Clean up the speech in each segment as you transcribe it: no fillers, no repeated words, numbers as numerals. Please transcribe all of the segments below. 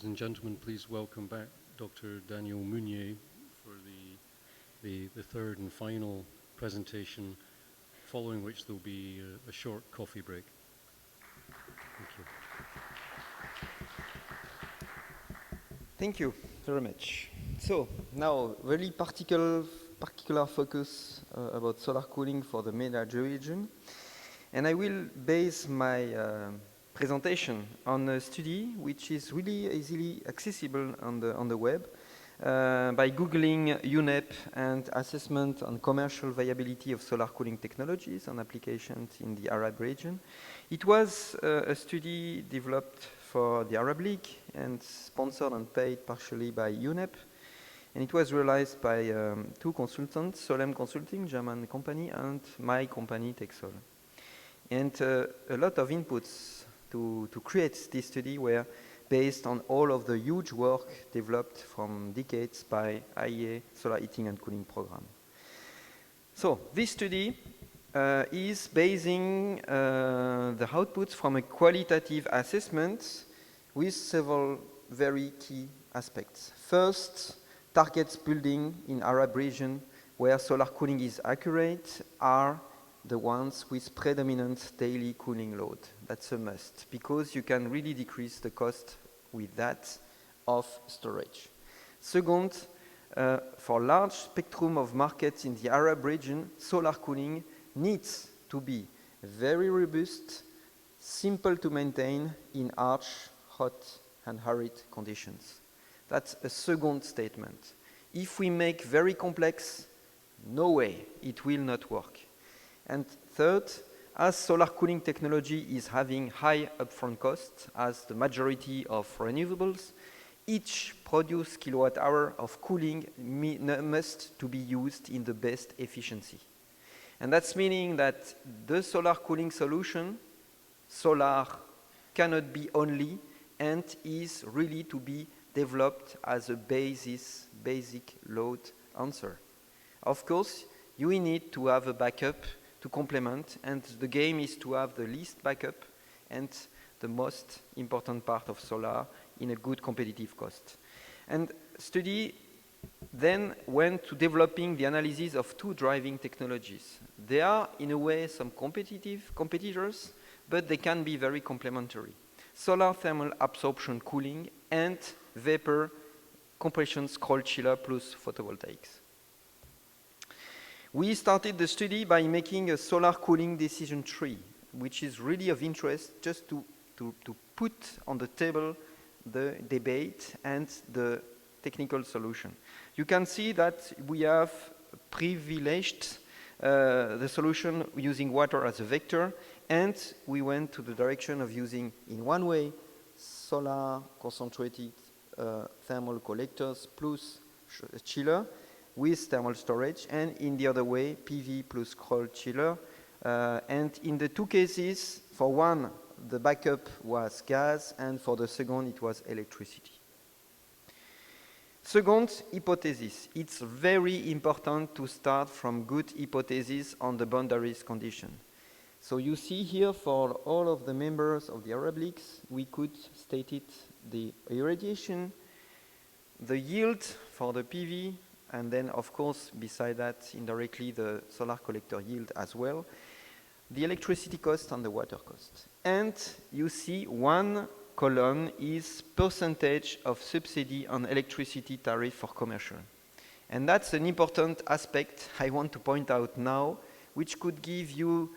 Ladies and gentlemen, please welcome back Dr. Daniel Mugnier for the third and final presentation, following which there will be a short coffee break. Thank you. Thank you very much. So now, really particular focus about solar cooling for the Mena region, and I will base my presentation on a study which is really easily accessible on the web by googling UNEP and assessment on commercial viability of solar cooling technologies and applications in the Arab region. It was a study developed for the Arab League and sponsored and paid partially by UNEP. And it was realized by two consultants, Solem Consulting, German company, and my company, TECSOL. And a lot of inputs to create this study were based on all of the huge work developed from decades by IEA Solar Heating and Cooling Program. So this study is basing the outputs from a qualitative assessment with several very key aspects. First, targets building in Arab region where solar cooling is accurate are the ones with predominant daily cooling load. That's a must, because you can really decrease the cost with that of storage. Second, for large spectrum of markets in the Arab region, solar cooling needs to be very robust, simple to maintain in harsh, hot, and arid conditions. That's a second statement. If we make very complex, no way, it will not work. And third, as solar cooling technology is having high upfront costs, as the majority of renewables, each produced kilowatt hour of cooling must to be used in the best efficiency. And that's meaning that the solar cooling solution, solar cannot be only and is really to be developed as a basic load answer. Of course, you need to have a backup to complement, and the game is to have the least backup and the most important part of solar in a good competitive cost. And study then went to developing the analysis of two driving technologies. They are, in a way, some competitors, but they can be very complementary. Solar thermal absorption cooling and vapor compression scroll chiller plus photovoltaics. We started the study by making a solar cooling decision tree, which is really of interest just to put on the table the debate and the technical solution. You can see that we have privileged the solution using water as a vector, and we went to the direction of using, in one way, solar concentrated thermal collectors plus chiller with thermal storage, and in the other way, PV plus scroll chiller. And in the two cases, for one, the backup was gas, and for the second, it was electricity. Second hypothesis, it's very important to start from good hypothesis on the boundaries condition. So you see here for all of the members of the Arab Leagues, we could state it, the irradiation, the yield for the PV, and then of course beside that indirectly the solar collector yield as well, the electricity cost and the water cost. And you see one column is percentage of subsidy on electricity tariff for commercial. And that's an important aspect I want to point out now, which could give you,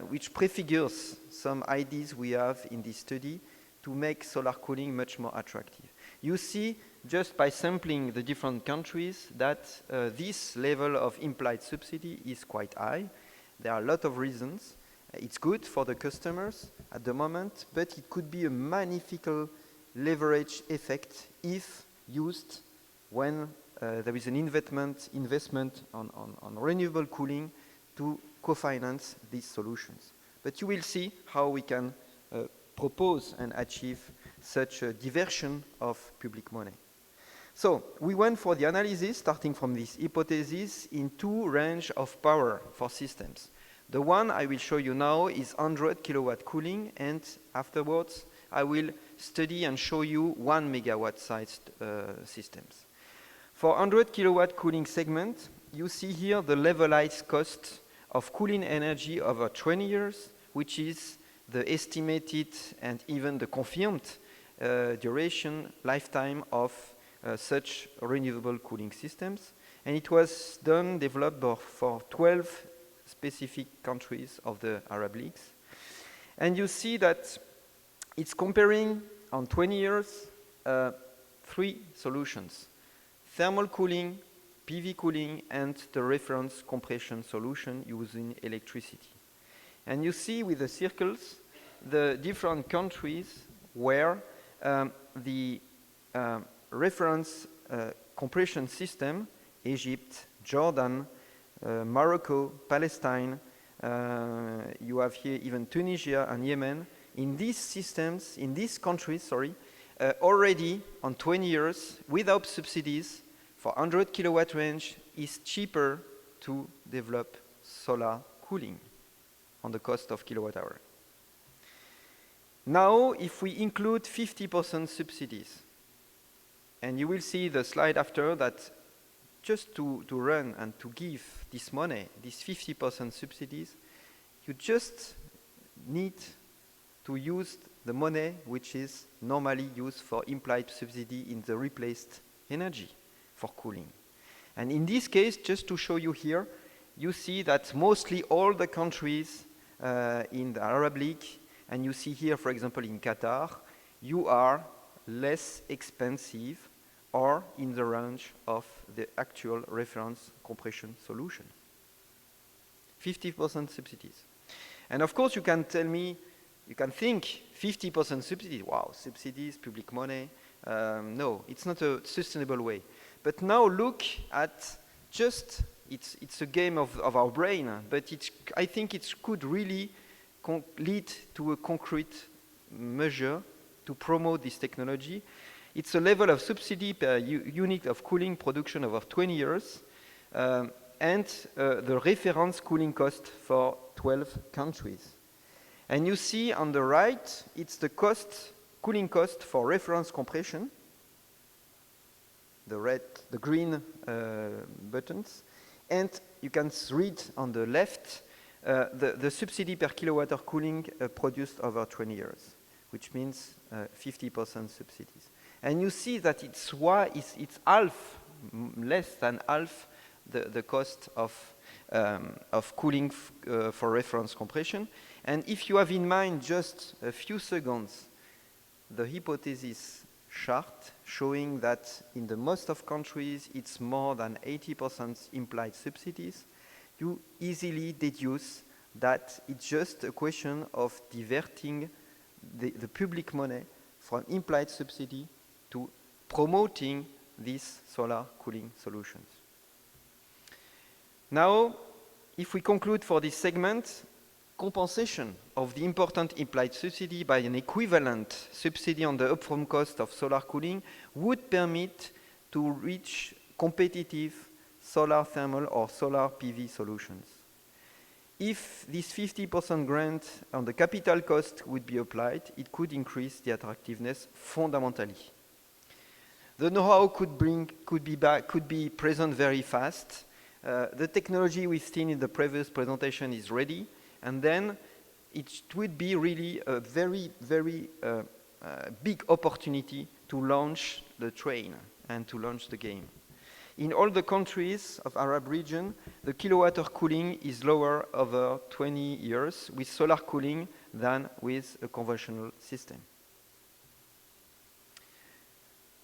which prefigures some ideas we have in this study to make solar cooling much more attractive. You see, just by sampling the different countries, that this level of implied subsidy is quite high. There are a lot of reasons. It's good for the customers at the moment, but it could be a magnificent leverage effect if used when there is an investment on renewable cooling to co-finance these solutions. But you will see how we can propose and achieve such a diversion of public money. So we went for the analysis, starting from this hypothesis, in two range of power for systems. The one I will show you now is 100 kilowatt cooling, and afterwards I will study and show you 1 megawatt sized systems. For 100 kilowatt cooling segment, you see here the levelized cost of cooling energy over 20 years, which is the estimated and even the confirmed duration, lifetime of such renewable cooling systems. And it was developed for 12 specific countries of the Arab Leagues. And you see that it's comparing on 20 years 3 solutions: thermal cooling, PV cooling, and the reference compression solution using electricity. And you see with the circles the different countries where the reference compression system, Egypt, Jordan, Morocco, Palestine, you have here even Tunisia and Yemen. In these systems, in these countries, already on 20 years, without subsidies, for 100 kilowatt range, is cheaper to develop solar cooling on the cost of kilowatt hour. Now, if we include 50% subsidies, and you will see the slide after that, just to run and to give this money, these 50% subsidies, you just need to use the money which is normally used for implied subsidy in the replaced energy for cooling. And in this case, just to show you here, you see that mostly all the countries in the Arab League, and you see here, for example, in Qatar, you are less expensive or in the range of the actual reference compression solution. 50% subsidies. And of course, you can tell me, you can think 50% subsidies, wow, subsidies, public money. No, it's not a sustainable way. But now look at just, it's a game of our brain, but I think it could really lead to a concrete measure to promote this technology. It's a level of subsidy per unit of cooling production over 20 years, and the reference cooling cost for 12 countries. And you see on the right, it's the cooling cost for reference compression, the green buttons, and you can read on the left the subsidy per kilowatt of cooling produced over 20 years, which means 50% subsidies. And you see that it's half, less than half the cost of cooling for reference compression. And if you have in mind just a few seconds the hypothesis chart showing that in the most of countries it's more than 80% implied subsidies, you easily deduce that it's just a question of diverting the public money from implied subsidy to promoting these solar cooling solutions. Now, if we conclude for this segment, compensation of the important implied subsidy by an equivalent subsidy on the upfront cost of solar cooling would permit to reach competitive solar thermal or solar PV solutions. If this 50% grant on the capital cost would be applied, it could increase the attractiveness fundamentally. The know-how could be present very fast. The technology we've seen in the previous presentation is ready, and then it would be really a very, very big opportunity to launch the train and to launch the game. In all the countries of Arab region, the kilowatt of cooling is lower over 20 years with solar cooling than with a conventional system.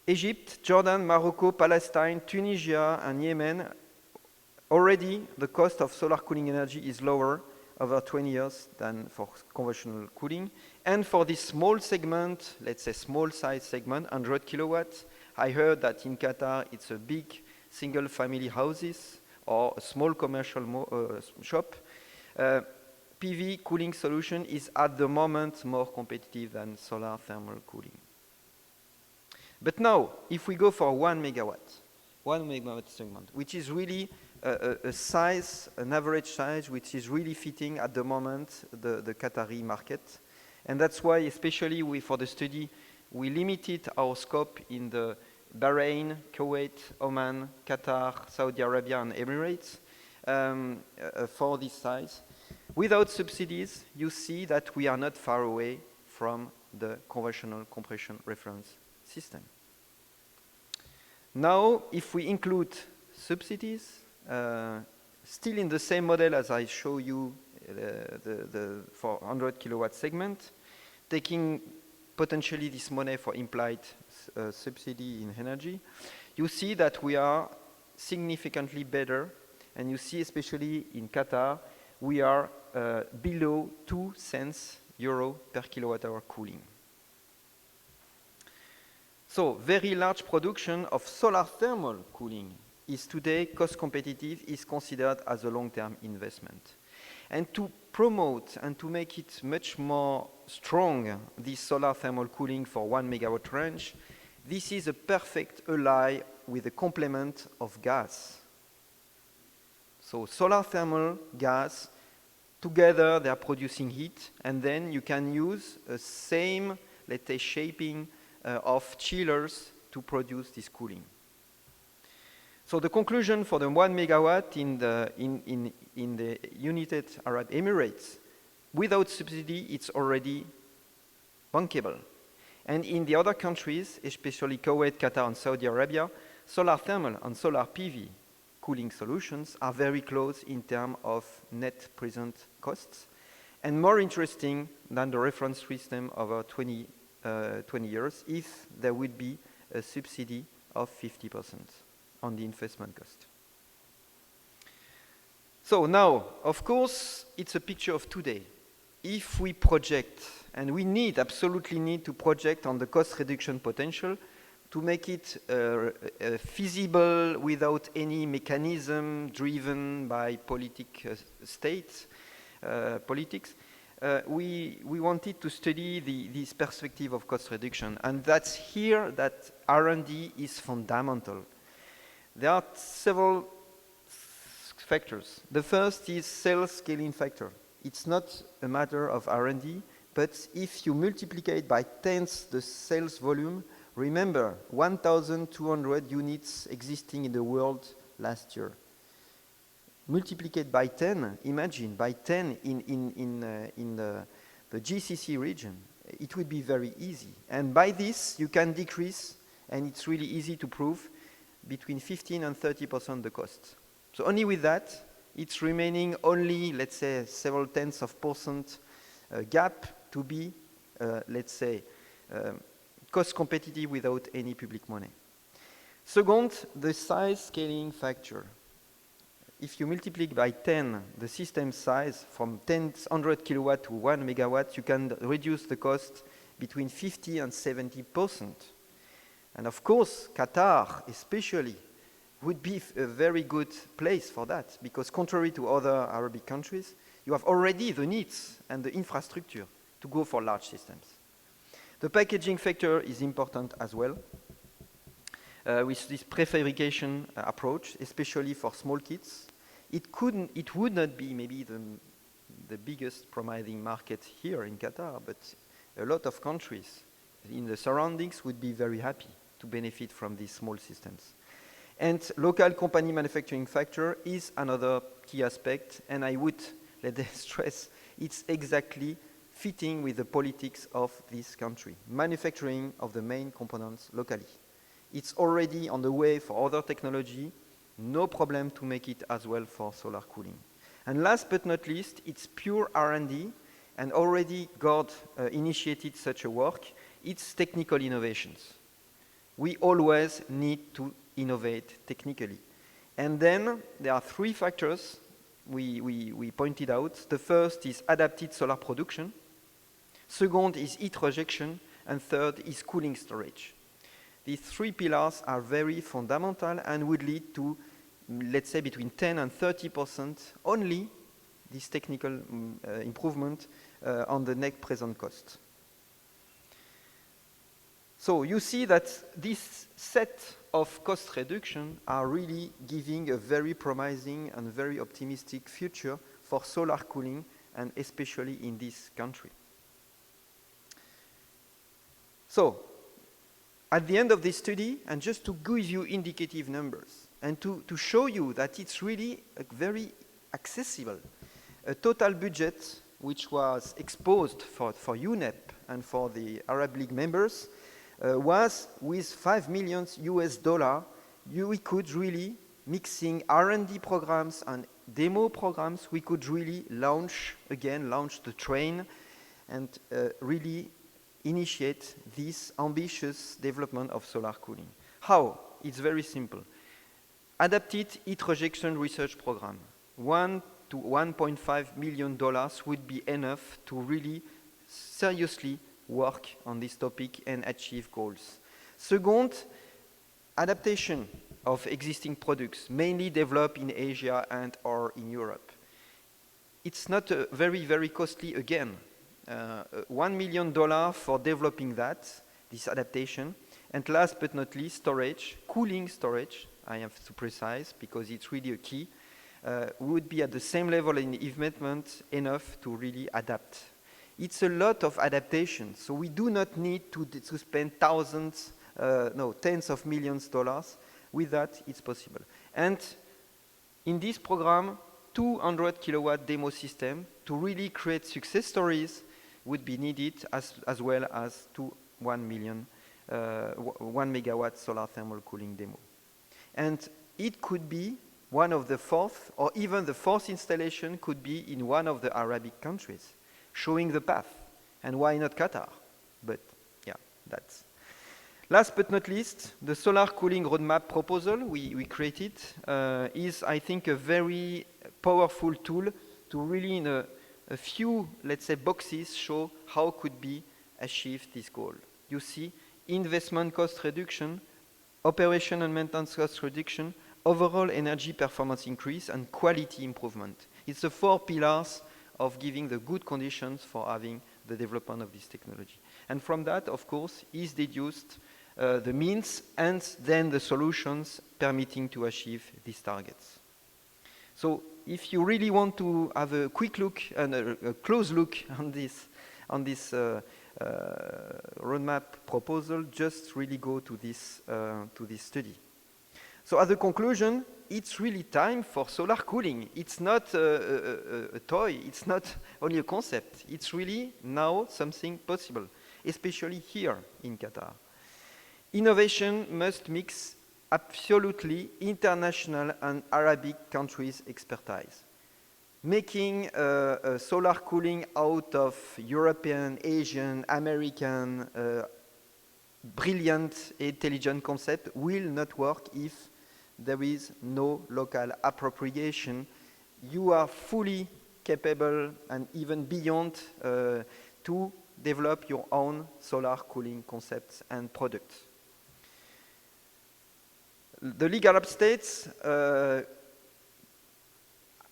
Egypt, Jordan, Morocco, Palestine, Tunisia, and Yemen, already the cost of solar cooling energy is lower over 20 years than for conventional cooling. And for this small segment, let's say small size segment, 100 kilowatts, I heard that in Qatar it's a big single family houses or a small commercial shop. PV cooling solution is at the moment more competitive than solar thermal cooling. But now, if we go for 1 megawatt segment, which is really a size, an average size, which is really fitting at the moment the Qatari market, And that's why, especially for the study, we limited our scope in the Bahrain, Kuwait, Oman, Qatar, Saudi Arabia, and Emirates for this size. Without subsidies, you see that we are not far away from the conventional compression reference system. Now, if we include subsidies, still in the same model as I show you for 100 kilowatt segment, taking potentially this money for implied subsidy in energy, you see that we are significantly better, and you see especially in Qatar, we are below 2 cents euro per kilowatt hour cooling. So very large production of solar thermal cooling is today cost competitive, is considered as a long-term investment. And to promote and to make it much more strong, this solar thermal cooling for 1 megawatt range, this is a perfect ally with a complement of gas. So solar thermal, gas, together they are producing heat, and then you can use a same, let's say, shaping of chillers to produce this cooling. So the conclusion for the 1 megawatt in the United Arab Emirates, without subsidy, it's already bankable. And in the other countries, especially Kuwait, Qatar, and Saudi Arabia, solar thermal and solar PV cooling solutions are very close in terms of net present costs, and more interesting than the reference system over 20 years if there would be a subsidy of 50% on the investment cost. So now, of course, it's a picture of today. If we project, and we absolutely need to project on the cost reduction potential to make it feasible without any mechanism driven by politics, we wanted to study this perspective of cost reduction. And that's here that R&D is fundamental. There are several factors. The first is sales scaling factor. It's not a matter of R&D, but if you multiply by tens the sales volume, remember 1,200 units existing in the world last year. Multiplied by 10, imagine, by 10 in the GCC region, it would be very easy. And by this, you can decrease, and it's really easy to prove, between 15 and 30% the cost. So only with that, it's remaining only, let's say, several tenths of percent gap to be, let's say, cost competitive without any public money. Second, the size scaling factor. If you multiply by 10 the system size from 100 kilowatt to 1 megawatt, you can reduce the cost between 50 and 70%. And of course, Qatar especially would be a very good place for that, because contrary to other Arabic countries, you have already the needs and the infrastructure to go for large systems. The packaging factor is important as well, with this prefabrication approach, especially for small kits. It would not be maybe the biggest providing market here in Qatar, but a lot of countries in the surroundings would be very happy to benefit from these small systems. And local company manufacturing factor is another key aspect, and I would let stress it's exactly fitting with the politics of this country. Manufacturing of the main components locally. It's already on the way for other technology, no problem to make it as well for solar cooling. And last but not least, it's pure R&D, and already God initiated such a work. It's technical innovations. We always need to innovate technically. And then there are three factors we pointed out. The first is adapted solar production. Second is heat rejection. And third is cooling storage. These three pillars are very fundamental and would lead to, let's say, between 10 and 30% only this technical improvement on the net present cost. So you see that this set of cost reduction are really giving a very promising and very optimistic future for solar cooling, and especially in this country. So, at the end of this study, and just to give you indicative numbers, and to show you that it's really very accessible, a total budget which was exposed for UNEP and for the Arab League members was with $5 million US. We could really, mixing R&D programs and demo programs, we could really launch the train and really initiate this ambitious development of solar cooling. How? It's very simple. Adapted heat rejection research program. $1 to $1.5 million would be enough to really seriously work on this topic and achieve goals. Second, adaptation of existing products, mainly developed in Asia and or in Europe. It's not very, very costly again. $1 million for developing this adaptation. And last but not least, storage, cooling storage, I have to precise because it's really a key, would be at the same level in investment enough to really adapt. It's a lot of adaptation, so we do not need to spend tens of millions of dollars. With that, it's possible. And in this program, 200 kilowatt demo system to really create success stories would be needed as well as 1 megawatt solar thermal cooling demo. And it could be one of the fourth, or even the fourth installation could be in one of the Arabic countries, showing the path. And why not Qatar? But yeah, that's. Last but not least, the solar cooling roadmap proposal we created is, I think, a very powerful tool to really, in a few, let's say, boxes, show how could be achieved this goal. You see, investment cost reduction, operation and maintenance cost reduction, overall energy performance increase, and quality improvement. It's the 4 pillars of giving the good conditions for having the development of this technology. And from that, of course, is deduced the means and then the solutions permitting to achieve these targets. So if you really want to have a quick look and a close look on this roadmap proposal, just really go to this study. So as a conclusion, it's really time for solar cooling. It's not a toy, it's not only a concept. It's really now something possible, especially here in Qatar. Innovation must mix absolutely international and Arabic countries' expertise. Making solar cooling out of European, Asian, American, brilliant, intelligent concept will not work if there is no local appropriation. You are fully capable and even beyond to develop your own solar cooling concepts and products. The League Arab States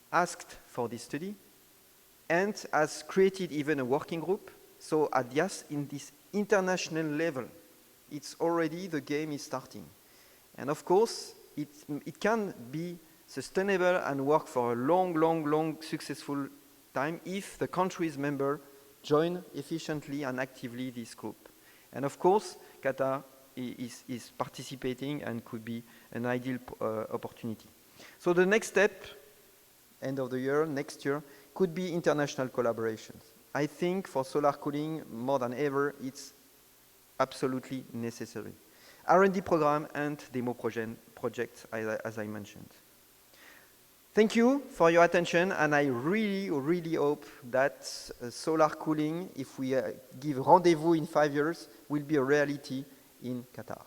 asked for this study and has created even a working group. So in this international level, it's already, the game is starting. And of course, it can be sustainable and work for a long, successful time if the country's members join efficiently and actively this group. And of course, Qatar is participating and could be an ideal opportunity. So the next step, end of the year, next year, could be international collaborations. I think for solar cooling, more than ever, it's absolutely necessary. R&D program and demo projects, as I mentioned. Thank you for your attention, and I really hope that solar cooling, if we give rendezvous in 5 years, will be a reality in Qatar.